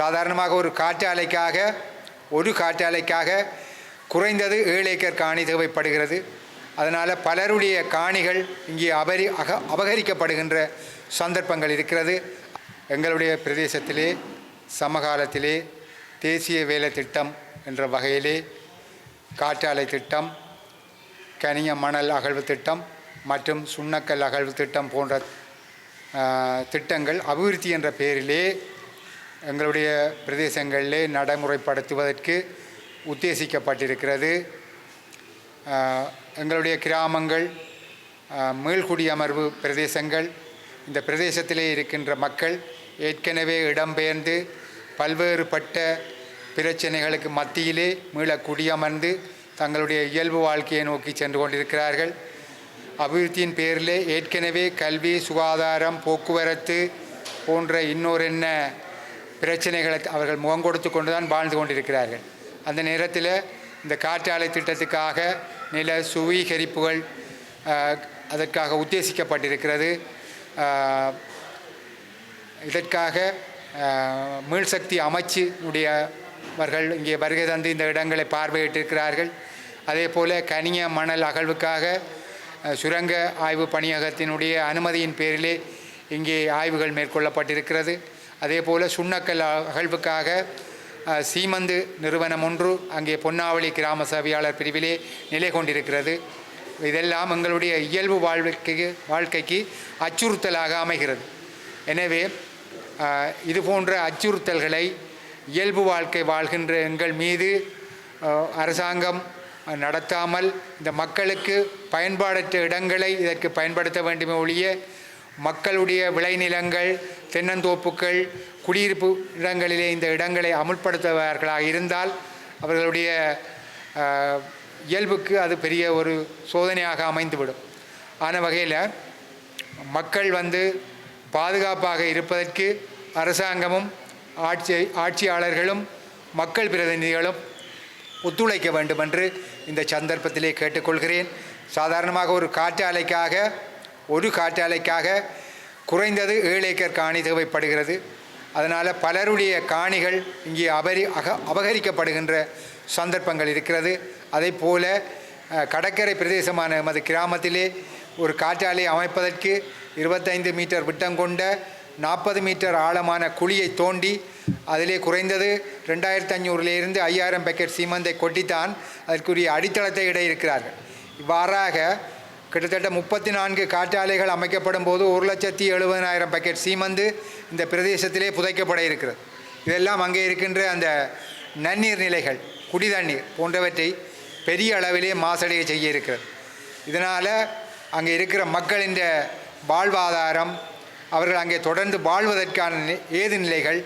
சாதாரணமாக ஒரு காற்றாலைக்காக குறைந்தது 7 ஏக்கர் காணி தேவைப்படுகிறது. அதனால் பலருடைய காணிகள் இங்கே அபகரிக்கப்படுகின்ற சந்தர்ப்பங்கள் இருக்கிறது. எங்களுடைய பிரதேசத்திலே சமகாலத்திலே தேசிய வேலை திட்டம் என்ற வகையிலே காற்றாலை திட்டம், கனிய மணல் அகழ்வு திட்டம் மற்றும் சுண்ணக்கல் அகழ்வு திட்டம் போன்ற திட்டங்கள் அபிவிருத்தி என்ற பெயரிலே எங்களுடைய பிரதேசங்களிலே நடைமுறைப்படுத்துவதற்கு உத்தேசிக்கப்பட்டிருக்கிறது. எங்களுடைய கிராமங்கள், மீள்குடியமர்வு பிரதேசங்கள், இந்த பிரதேசத்திலே இருக்கின்ற மக்கள் ஏற்கனவே இடம்பெயர்ந்து பல்வேறுபட்ட பிரச்சனைகளுக்கு மத்தியிலே மீள குடியமர்ந்து தங்களுடைய இயல்பு வாழ்க்கையை நோக்கி சென்று கொண்டிருக்கிறார்கள். அபிவிருத்தியின் பேரிலே ஏற்கனவே கல்வி, சுகாதாரம், போக்குவரத்து போன்ற இன்னொரு பிரச்சனைகளை அவர்கள் முகம் கொடுத்து கொண்டு தான் வாழ்ந்து கொண்டிருக்கிறார்கள். அந்த நேரத்தில் இந்த காற்றாலை திட்டத்துக்காக நில சுவீகரிப்புகள் அதற்காக உத்தேசிக்கப்பட்டிருக்கிறது. இதற்காக மீள்சக்தி அமைச்சுடையவர்கள் இங்கே வருகை தந்து இந்த இடங்களை பார்வையிட்டிருக்கிறார்கள். அதே போல் கனிய மணல் அகழ்வுக்காக சுரங்க ஆய்வு பணியகத்தினுடைய அனுமதியின் பேரிலே இங்கே ஆய்வுகள் மேற்கொள்ளப்பட்டிருக்கிறது. அதே போல் சுண்ணக்கல் அகழ்வுக்காக சீமந்து நிறுவனம் ஒன்று அங்கே பொன்னாவளி கிராம சபையாளர் பிரிவிலே நிலை கொண்டிருக்கிறது. இதெல்லாம் எங்களுடைய இயல்பு வாழ்க்கைக்கு அச்சுறுத்தலாக அமைகிறது. எனவே இது போன்ற அச்சுறுத்தல்களை இயல்பு வாழ்க்கை வாழ்கின்ற எங்கள் மீது அரசாங்கம் நடத்தாமல் இந்த மக்களுக்கு பயன்பாடற்ற இடங்களை இதற்கு பயன்படுத்த வேண்டுமே ஒழிய மக்களுடைய விளைநிலங்கள், தென்னந்தோப்புகள், குடியிருப்பு இடங்களிலே இந்த இடங்களை அமுல்படுத்துவார்களாக இருந்தால் அவர்களுடைய இயல்புக்கு அது பெரிய ஒரு சோதனையாக அமைந்துவிடும். ஆன வகையில் மக்கள் பாதுகாப்பாக இருப்பதற்கு அரசாங்கமும் ஆட்சியாளர்களும் மக்கள் பிரதிநிதிகளும் ஒத்துழைக்க வேண்டும் என்று இந்த சந்தர்ப்பத்திலே கேட்டுக்கொள்கிறேன். சாதாரணமாக ஒரு காற்றாலைக்காக குறைந்தது 7 ஏக்கர் காணி தேவைப்படுகிறது. அதனால் பலருடைய காணிகள் இங்கே அபகரிக்கப்படுகின்ற சந்தர்ப்பங்கள் இருக்கிறது. அதே போல் கடற்கரை பிரதேசமான எமது கிராமத்திலே ஒரு காற்றாலை அமைப்பதற்கு 25 மீட்டர் விட்டம் கொண்ட 40 மீட்டர் ஆழமான குழியை தோண்டி அதிலே குறைந்தது 2500 - 5000 பேக்கெட் சீமந்தை கொட்டித்தான் அதற்குரிய அடித்தளத்தை இட இருக்கிறார்கள். இவ்வாறாக கிட்டத்தட்ட 34 காற்றாலைகள் அமைக்கப்படும் போது 1,70,000 பேக்கெட் சீமந்து இந்த பிரதேசத்திலே புதைக்கப்பட இருக்கிறது. இதெல்லாம் அங்கே இருக்கின்ற அந்த நன்னீர் நிலைகள், குடிதண்ணீர் போன்றவற்றை பெரிய அளவிலே மாசடைய செய்ய இருக்கிறது. இதனால் அங்கே இருக்கிற மக்களின் வாழ்வாதாரம், அவர்கள் அங்கே தொடர்ந்து வாழ்வதற்கான ஏது நிலைகள்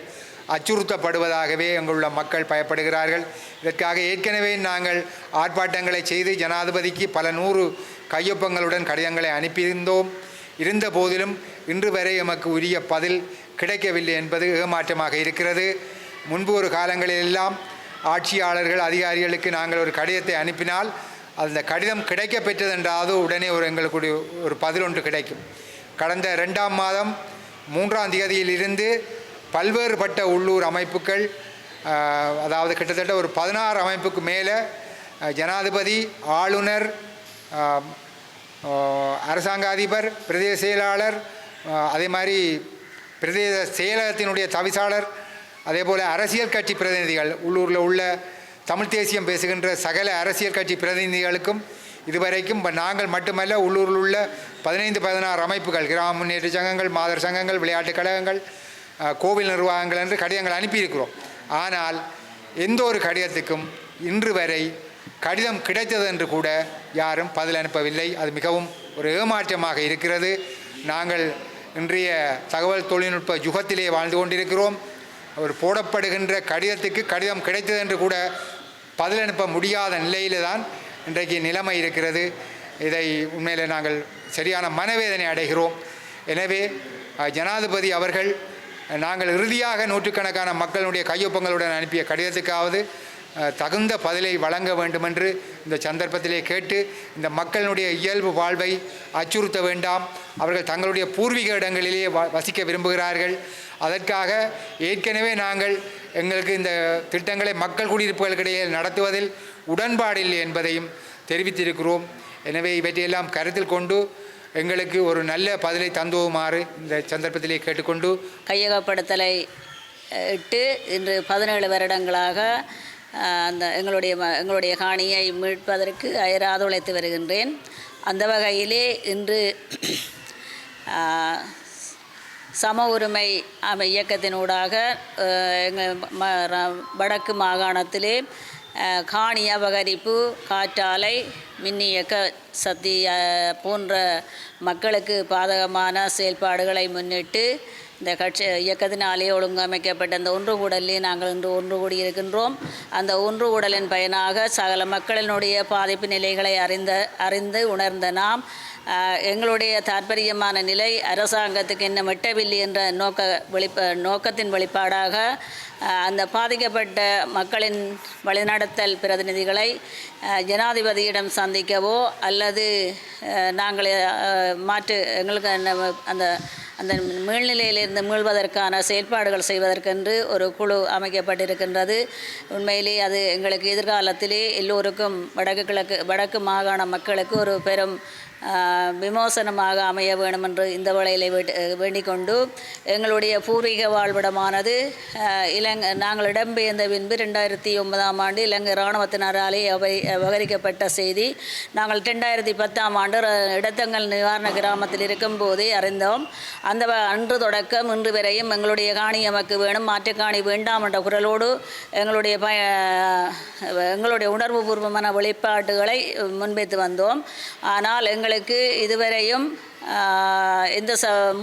அச்சுறுத்தப்படுவதாகவே அங்குள்ள மக்கள் பயப்படுகிறார்கள். இதற்காக ஏற்கனவே நாங்கள் ஆர்ப்பாட்டங்களை செய்து ஜனாதிபதிக்கு பல 100 கையொப்பங்களுடன் கடிதங்களை அனுப்பியிருந்தோம். இருந்த போதிலும் இன்று வரை எமக்கு உரிய பதில் கிடைக்கவில்லை என்பது ஏமாற்றமாக இருக்கிறது. முன்பு ஒரு காலங்களிலெல்லாம் ஆட்சியாளர்கள், அதிகாரிகளுக்கு நாங்கள் ஒரு கடிதத்தை அனுப்பினால் அந்த கடிதம் கிடைக்க பெற்றதென்றாவது உடனே எங்களுக்கு ஒரு பதில் ஒன்று கிடைக்கும். கடந்த 2ஆம் மாதம் 3ஆம் தேதியிலிருந்து பல்வேறுபட்ட உள்ளூர் அமைப்புகள், அதாவது கிட்டத்தட்ட ஒரு 16 அமைப்புக்கு மேலே ஜனாதிபதி, ஆளுநர், அரசாங்க அதிபர், பிரதேச செயலாளர், அதே மாதிரி பிரதேச செயலகத்தினுடைய தவிசாளர், அதே போல் அரசியல் கட்சி பிரதிநிதிகள், உள்ளூரில் உள்ள தமிழ் தேசியம் பேசுகின்ற சகல அரசியல் கட்சி பிரதிநிதிகளுக்கும் இதுவரைக்கும் நாங்கள் மட்டுமல்ல, உள்ளூரில் உள்ள 15-16 அமைப்புகள், கிராம முன்னேற்ற சங்கங்கள், மாதர் சங்கங்கள், விளையாட்டுக் கழகங்கள், கோவில் நிர்வாகங்கள் என்று கடிதங்கள் அனுப்பியிருக்கிறோம். ஆனால் எந்த ஒரு கடிதத்துக்கும் இன்று வரை கடிதம் கிடைத்தது என்று கூட யாரும் பதில் அனுப்பவில்லை. அது மிகவும் ஒரு ஏமாற்றமாக இருக்கிறது. நாங்கள் இன்றைய தகவல் தொழில்நுட்ப யுகத்திலே வாழ்ந்து கொண்டிருக்கிறோம். ஒரு போடப்படுகின்ற கடிதத்துக்கு கடிதம் கிடைத்தது என்று கூட பதில் அனுப்ப முடியாத நிலையில்தான் தான் இன்றைக்கு நிலைமை இருக்கிறது. இதை உண்மையில் நாங்கள் சரியான மனவேதனை அடைகிறோம். எனவே ஜனாதிபதி அவர்கள் நாங்கள் இறுதியாக நூற்றுக்கணக்கான மக்களுடைய கையொப்பங்களுடன் அனுப்பிய கடிதத்துக்காவது தகுந்த பதிலை வழங்க வேண்டுமென்று இந்த சந்தர்ப்பத்திலே கேட்டு, இந்த மக்களுடைய இயல்பு வாழ்வை அச்சுறுத்த வேண்டாம். அவர்கள் தங்களுடைய பூர்வீக இடங்களிலே வசிக்க விரும்புகிறார்கள். அதற்காக ஏற்கனவே நாங்கள் எங்களுக்கு இந்த திட்டங்களை மக்கள் குடியிருப்புகளுக்கிடையே நடத்துவதில் உடன்பாடில்லை என்பதையும் தெரிவித்திருக்கிறோம். எனவே இவற்றையெல்லாம் கருத்தில் கொண்டு எங்களுக்கு ஒரு நல்ல பதிலை தந்துவுமாறு இந்த சந்தர்ப்பத்திலே கேட்டுக்கொண்டு, கையகப்படுத்தலை இட்டு இன்று 17 வருடங்களாக அந்த எங்களுடைய காணியை மீட்பதற்கு அயராது உழைத்து வருகின்றேன். அந்த வகையிலே இன்று சம உரிமை இயக்கத்தினூடாக வடக்கு மாகாணத்திலே காணி அபகரிப்பு, காற்றாலை, மின்னியக்க சக்தி போன்ற மக்களுக்கு பாதகமான செயல்பாடுகளை முன்னிட்டு இந்த கட்சி இயக்கத்தினாலே ஒழுங்கமைக்கப்பட்ட அந்த ஒன்று கூடலே நாங்கள் இன்று ஒன்று கூடியிருக்கின்றோம். அந்த ஒன்று கூடலின் பயனாக சகல மக்களினுடைய பாதிப்பு நிலைகளை அறிந்து உணர்ந்த நாம் எங்களுடைய தாற்பயமான நிலை அரசாங்கத்துக்கு இன்னும் எட்டவில்லை என்ற நோக்கத்தின் வெளிப்பாடாக அந்த பாதிக்கப்பட்ட மக்களின் வழிநடத்தல் பிரதிநிதிகளை ஜனாதிபதியிடம் சந்திக்கவோ அல்லது நாங்கள் எங்களுக்கு அந்த அந்த மீள்நிலையிலிருந்து மீள்வதற்கான செயல்பாடுகள் செய்வதற்கென்று ஒரு குழு அமைக்கப்பட்டிருக்கின்றது. உண்மையிலே அது எங்களுக்கு எதிர்காலத்திலே எல்லோருக்கும் வடக்கு மாகாண மக்களுக்கு ஒரு பெரும் விமோசனமாக அமைய வேண்டும் என்று இந்த வேளையிலே வேண்டிக் கொண்டு, எங்களுடைய பூர்வீக வாழ்விடமானது நாங்கள் இடம்பெயர்ந்த பின்பு 2009ஆம் ஆண்டு இலங்கை இராணுவத்தினராலே அபகரிக்கப்பட்ட செய்தி நாங்கள் 2010ஆம் ஆண்டு இடத்தங்கள் நிவாரண கிராமத்தில் இருக்கும்போதே அறிந்தோம். அன்று தொடக்கம் இன்று வரையும் எங்களுடைய காணி எமக்கு வேணும், மாற்றுக்காணி வேண்டாம் என்ற குரலோடு எங்களுடைய உணர்வுபூர்வமான வெளிப்பாடுகளை முன்வைத்து வந்தோம். ஆனால் எங்களுக்கு இதுவரையும் எந்த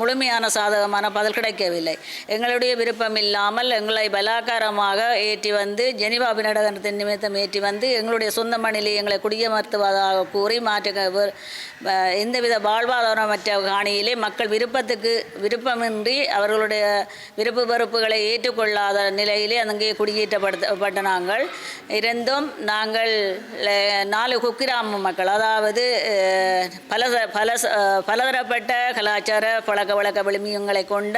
முழுமையான சாதகமான பதில் கிடைக்கவில்லை. எங்களுடைய விருப்பம் இல்லாமல் எங்களை பலாக்காரமாக ஏற்றி வந்து ஜெனிவா விநாடகத்தின் நிமித்தம் ஏற்றி வந்து எங்களுடைய சொந்த மண்ணிலே எங்களை குடியமர்த்துவதாக கூறி எந்தவித வாழ்வாதாரமற்ற காணியிலே மக்கள் விருப்பமின்றி அவர்களுடைய விருப்பு வெறுப்புகளை ஏற்றுக்கொள்ளாத நிலையிலே அங்கே குடியேற்றப்பட்ட நாங்கள் இருந்தும் நாங்கள் 4 குக்கிராம மக்கள், அதாவது பலதரப்பட்ட கலாச்சார பழக்க வழக்க விழுமியங்களை கொண்ட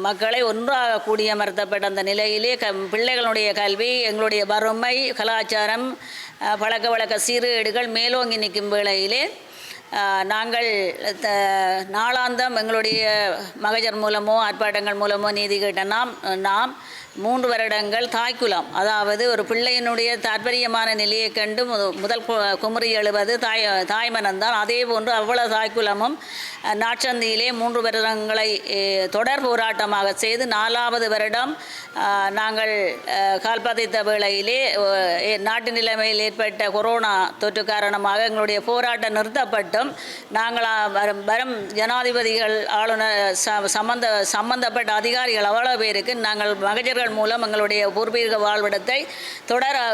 மக்களை ஒன்றாக கூடியமர்த்தப்பட்ட அந்த நிலையிலே பிள்ளைகளுடைய கல்வி, எங்களுடைய வறுமை, கலாச்சாரம், பழக்க வழக்க சீர்கேடுகள் மேலோங்கி நிற்கும் வேளையிலே நாங்கள் நாளாந்தம் எங்களுடைய மகஜர் மூலமோ ஆர்ப்பாட்டங்கள் மூலமோ நீதி கேட்ட நாம் 3 வருடங்கள் தாய்க்குலம், அதாவது ஒரு பிள்ளையினுடைய தாற்பயமான நிலையை கண்டு முதல் குமரி எழுவது தாய்மனம்தான். அதே போன்று அவ்வளவு தாய்க்குலமும் நாட்சந்தியிலே 3 வருடங்களை தொடர் போராட்டமாக செய்து 4வது வருடம் நாங்கள் கால்பதித்த வேளையிலே நாட்டு நிலைமையில் ஏற்பட்ட கொரோனா தொற்று காரணமாக எங்களுடைய போராட்டம் நிறுத்தப்பட்டும் நாங்கள் வரும் ஜனாதிபதிகள், ஆளுநர், சம்பந்தப்பட்ட அதிகாரிகள் அவ்வளவு பேருக்கு நாங்கள் மகஜர்கள் மூலம் எங்களுடைய பூர்வீக வாழ்விடத்தை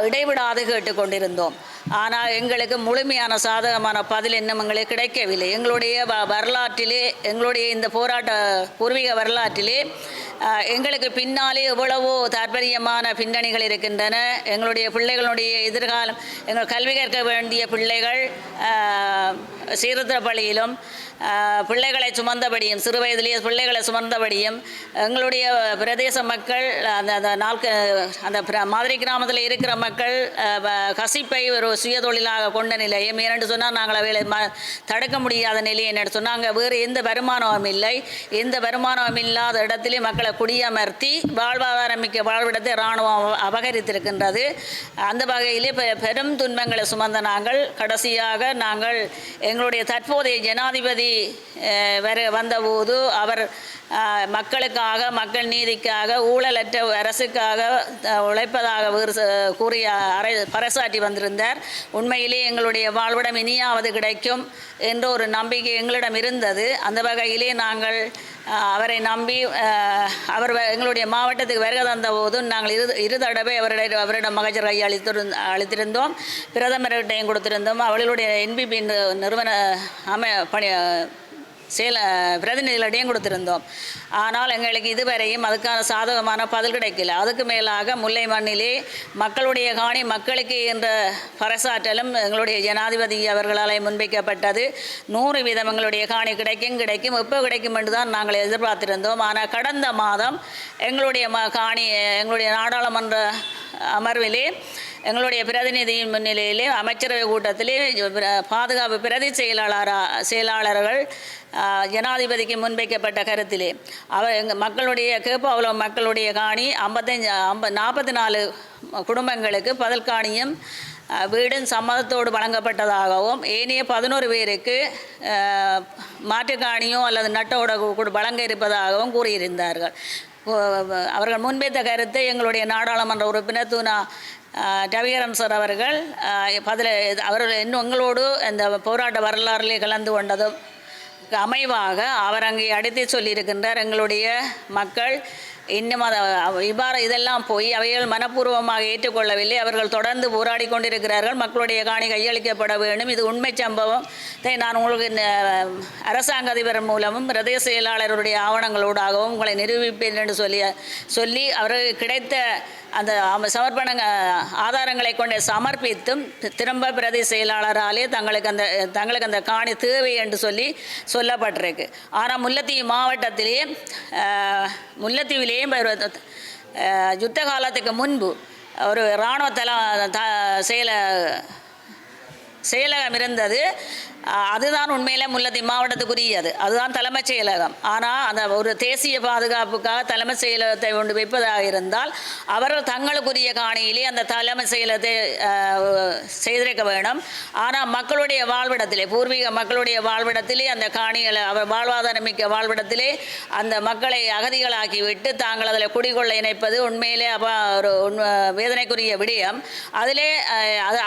இடைவிடாது கேட்டுக்கொண்டிருந்தோம். ஆனால் எங்களுக்கு முழுமையான சாதகமான பதில் இன்னும் எங்களுக்கு கிடைக்கவில்லை. எங்களுடைய வரலாற்றிலே, எங்களுடைய இந்த பூர்வீக வரலாற்றிலே எங்களுக்கு பின்னாலே எவ்வளவோ தாற்பயமான பின்னணிகள் இருக்கின்றன. எங்களுடைய பிள்ளைகளுடைய எதிர்காலம், எங்கள் கல்வி கற்க வேண்டிய பிள்ளைகள் சீர்திருத்த பள்ளியிலும் பிள்ளைகளை சுமந்தபடியும், சிறு வயதிலேயே பிள்ளைகளை சுமந்தபடியும், எங்களுடைய பிரதேச மக்கள் அந்த மாதிரி கிராமத்தில் இருக்கிற மக்கள் கசிப்பை ஒரு சுயதொழிலாக கொண்ட நிலையம். ஏனென்று சொன்னால் நாங்கள் அவைகளை தடுக்க முடியாத நிலை என்னென்னு சொன்னால் அங்கே வேறு எந்த வருமானமும் இல்லை. எந்த வருமானமும் இல்லாத இடத்திலே மக்களை குடியமர்த்தி வாழ்வாதாரமிக்க வாழ்விடத்தை இராணுவம் அபகரித்திருக்கின்றது. அந்த வகையிலே பெரும் துன்பங்களை சுமந்த நாங்கள் கடைசியாக எங்களுடைய தற்போதைய ஜனாதிபதி வந்தபோது அவர் மக்களுக்காக, மக்கள் நீதிக்காக, ஊழலற்ற அரசுக்காக உழைப்பதாக கூறிய பறைசாற்றி வந்திருந்தார். உண்மையிலே எங்களுடைய வாழ்விடம் இனியாவது கிடைக்கும் என்ற ஒரு நம்பிக்கை எங்களிடம் இருந்தது. அந்த வகையிலே நாங்கள் அவரை நம்பி அவர் எங்களுடைய மாவட்டத்துக்கு வருகை தந்தபோது நாங்கள் இரு தடவை அவரிடம் மகஜர் கையை அளித்திருந்தோம், பிரதமர்கிட்டையும் கொடுத்திருந்தோம். அவர்களுடைய என்பிபி நிறுவன பிரதிநிதிகளிடையும் கொடுத்திருந்தோம். ஆனால் எங்களுக்கு இதுவரையும் அதுக்கான சாதகமான பதில் கிடைக்கல. அதுக்கு மேலாக முல்லை மண்ணிலே மக்களுடைய காணி மக்களுக்கு என்ற பறைசாற்றலும் எங்களுடைய ஜனாதிபதி அவர்களால் முன்வைக்கப்பட்டது. 100% எங்களுடைய காணி கிடைக்கும் எப்போ கிடைக்கும் என்று தான் நாங்கள் எதிர்பார்த்திருந்தோம். ஆனால் கடந்த மாதம் எங்களுடைய காணி எங்களுடைய நாடாளுமன்ற அமர்விலே எங்களுடைய பிரதிநிதியின் முன்னிலையிலே அமைச்சரவை கூட்டத்திலே பாதுகாப்பு பிரதி செயலாளர்கள் ஜனாதிபதிக்கு முன்வைக்கப்பட்ட கருத்திலே எங்கள் மக்களுடைய கேப்பாவளம் மக்களுடைய காணி 44 குடும்பங்களுக்கு பதில் காணியும் வீடும் சம்மதத்தோடு வழங்கப்பட்டதாகவும் ஏனைய 11 பேருக்கு மாற்றுக்காணியோ அல்லது நட்டோடு வழங்க இருப்பதாகவும் கூறியிருந்தார்கள். அவர்கள் முன்வைத்த கருத்தை எங்களுடைய நாடாளுமன்ற உறுப்பினர் தூனா ரவிகரன் சார் அவர்கள் அவர்கள் இன்னும் எங்களோடு இந்த போராட்ட வரலாறிலே கலந்து கொண்டதும் அமைவாக அவர் அங்கே அடித்து சொல்லியிருக்கின்றார். எங்களுடைய மக்கள் இன்னும் இதெல்லாம் போய் அவைகள் மனப்பூர்வமாக ஏற்றுக்கொள்ளவில்லை. அவர்கள் தொடர்ந்து போராடி கொண்டிருக்கிறார்கள். மக்களுடைய காணி கையளிக்கப்பட வேண்டும். இது உண்மை சம்பவத்தை நான் உங்களுக்கு அரசாங்க அதிபர் மூலமும் பிரதேச செயலாளருடைய ஆவணங்களூடாகவும் உங்களை நிரூபிப்பேன் என்று சொல்லி அவருக்கு கிடைத்த அந்த சமர்ப்பண ஆதாரங்களை கொண்டு சமர்ப்பித்தும் திரும்ப பிரதி செயலாளராலே தங்களுக்கு அந்த காணி தேவை என்று சொல்லப்பட்டிருக்கு. ஆனால் முல்லைத்தீவு மாவட்டத்திலேயே முல்லைத்தீவிலேயே யுத்த காலத்துக்கு முன்பு ஒரு இராணுவ செயலகம் இருந்தது. அதுதான் உண்மையிலே முல்லைத்தீவு மாவட்டத்துக்குரியது. அதுதான் தலைமைச் செயலகம். ஆனால் அந்த ஒரு தேசிய பாதுகாப்புக்காக தலைமைச் செயலகத்தை கொண்டு வைப்பதாக இருந்தால் அவர்கள் தங்களுக்குரிய காணியிலே அந்த தலைமைச் செயலகத்தை செய்திருக்க வேண்டும். ஆனால் மக்களுடைய வாழ்விடத்திலே பூர்வீக மக்களுடைய வாழ்விடத்திலே அந்த காணிகளை அவர் வாழ்வாதாரமிக்க வாழ்விடத்திலே அந்த மக்களை அகதிகளாக்கிவிட்டு தாங்கள் அதில் குடிகொள்ள இணைப்பது உண்மையிலே ஒரு வேதனைக்குரிய விடயம். அதிலே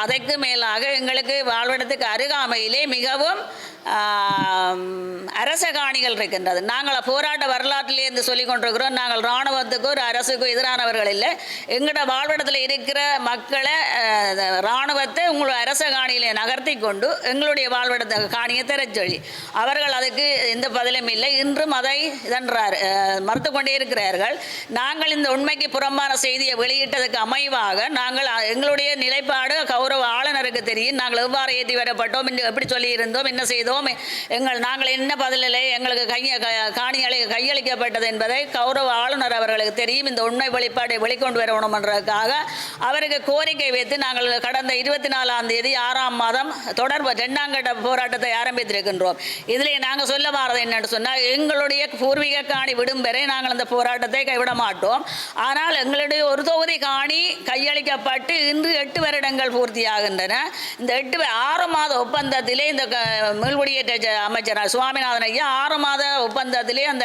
அதற்கு மேலாக எங்களுக்கு வாழ்விடத்துக்கு அருகாமையிலே மிகவும் அரச காணிகள் இருக்கின்றது. நாங்கள் போராட்ட வரலாற்றிலேருந்து சொல்லிக் கொண்டிருக்கிறோம். நாங்கள் இராணுவத்துக்கோ ஒரு அரசுக்கோ எதிரானவர்கள் இல்லை. எங்களோட வாழ்விடத்தில் இருக்கிற மக்களை இராணுவத்தை உங்களுடைய அரச காணியிலே நகர்த்தி கொண்டு எங்களுடைய வாழ்விடத்தை காணியை திறச்சொல்லி அவர்கள் அதுக்கு எந்த பதிலும் இல்லை. இன்றும் அதை மறுத்து கொண்டே இருக்கிறார்கள். நாங்கள் இந்த உண்மைக்கு புறம்பான செய்தியை வெளியிட்டதுக்கு அமைவாக நாங்கள் எங்களுடைய நிலைப்பாடு கௌரவ ஆளுநருக்கு தெரியும். நாங்கள் எவ்வாறு ஏற்றி வரப்பட்டோம், எப்படி சொல்லியிருந்தோம், என்ன செய்தோம், நாங்கள் என்ன பதிலில்லை, எங்களுக்கு காணிகளை கையளிக்கப்பட்டது என்பதை கௌரவ ஆளுநர் அவர்களுக்கு தெரியும். இந்த உண்மை வெளிப்பாடை வெளிக்கொண்டு வரணும் என்றதுக்காக அவருக்கு கோரிக்கை வைத்து நாங்கள் கடந்த 24ஆம் தேதி 6ஆம் மாதம் 2ஆம் கட்ட போராட்டத்தை ஆரம்பித்திருக்கின்றோம். இதிலே நாங்கள் சொல்ல வாரது என்னென்னு சொன்னால் எங்களுடைய பூர்வீக காணி விடும் வரை நாங்கள் அந்த போராட்டத்தை கைவிட மாட்டோம். ஆனால் எங்களுடைய ஒரு தொகுதி காணி கையளிக்கப்பட்டு இன்று 8 வருடங்கள் பூர்த்தியாகின்றன. இந்த 6 மாத ஒப்பந்தத்திலே இந்த மேல்குடியேற்ற அமைச்சர் சுவாமிநாதன் ஐயா 6 மாத ஒப்பந்தத்திலே அந்த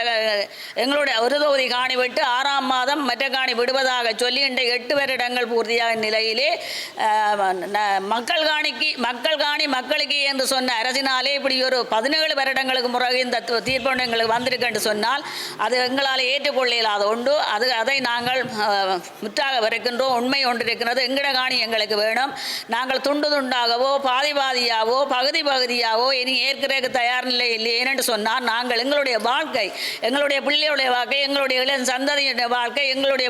எங்களுடைய ஒரு தொகுதி காணி விட்டு 6ஆம் மாதம் மற்ற காணி விடுவதாக சொல்லி இன்றைக்கு 8 வருடங்கள் பூர்த்தியாக நிலையிலே மக்கள் காணி மக்களுக்கு என்று சொன்ன அரசினாலே இப்படி ஒரு 17 வருடங்களுக்கு முறையாக இந்த தீர்ப்பு எங்களுக்கு வந்திருக்கு என்று சொன்னால் அது எங்களால் ஏற்றுக்கொள்ள இயலாத ஒன்று. அதை நாங்கள் முற்றாக வருகின்றோம். உண்மை ஒன்று இருக்கிறது. எங்கட காணி எங்களுக்கு வேணும். நாங்கள் துண்டு துண்டாகவோ பாதியாவோ பகுதியாவோ இனி ஏற்கிறதுக்கு தயார் நிலை இல்லை. ஏனென்று சொன்னால் நாங்கள் எங்களுடைய வாழ்க்கை, எங்களுடைய பிள்ளைகளுடைய வாழ்க்கை, எங்களுடைய இளைஞ சந்ததியுடைய வாழ்க்கை, எங்களுடைய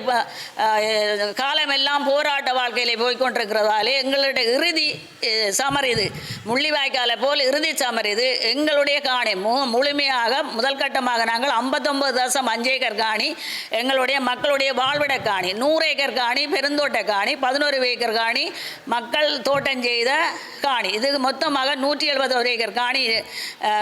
காலமெல்லாம் போராட்ட வாழ்க்கையிலே போய்கொண்டிருக்கிறதாலே எங்களுடைய இறுதி சமர் இது முள்ளிவாய்க்காலை போல் இறுதி சமர் இது. எங்களுடைய காணி முழுமையாக முதல் கட்டமாக நாங்கள் 59.5 ஏக்கர் காணி எங்களுடைய மக்களுடைய வாழ்விட காணி, 100 ஏக்கர் காணி பெருந்தோட்ட காணி, 11 ஏக்கர் காணி மக்கள் தோட்டம் செய்த காணி, இது மொத்தமாக 171 ஏக்கர் காணி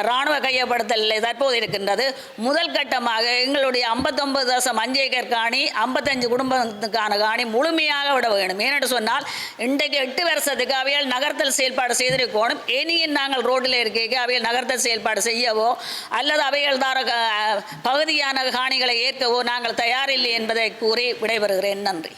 இராணுவ கையப்படுத்தல் தற்போது இருக்கின்றது. முதல் கட்டமாக எங்களுடைய 59.5 ஏக்கர் காணி 55 குடும்பத்துக்கான காணி முழுமையாக விட வேண்டும். ஏனென்று சொன்னால் இன்றைக்கு 8 வருஷத்துக்கு அவையால் நகர்த்தல் செயல்பாடு செய்திருக்கணும். இனியும் நாங்கள் ரோட்டில் இருக்க அவையால் நகர்த்தல் செயல்பாடு செய்யவோ அல்லது அவைகள் தார பகுதியான காணிகளை ஏற்கவோ நாங்கள் தயாரில்லை என்பதை கூறி விடைபெறுகிறேன். நன்றி.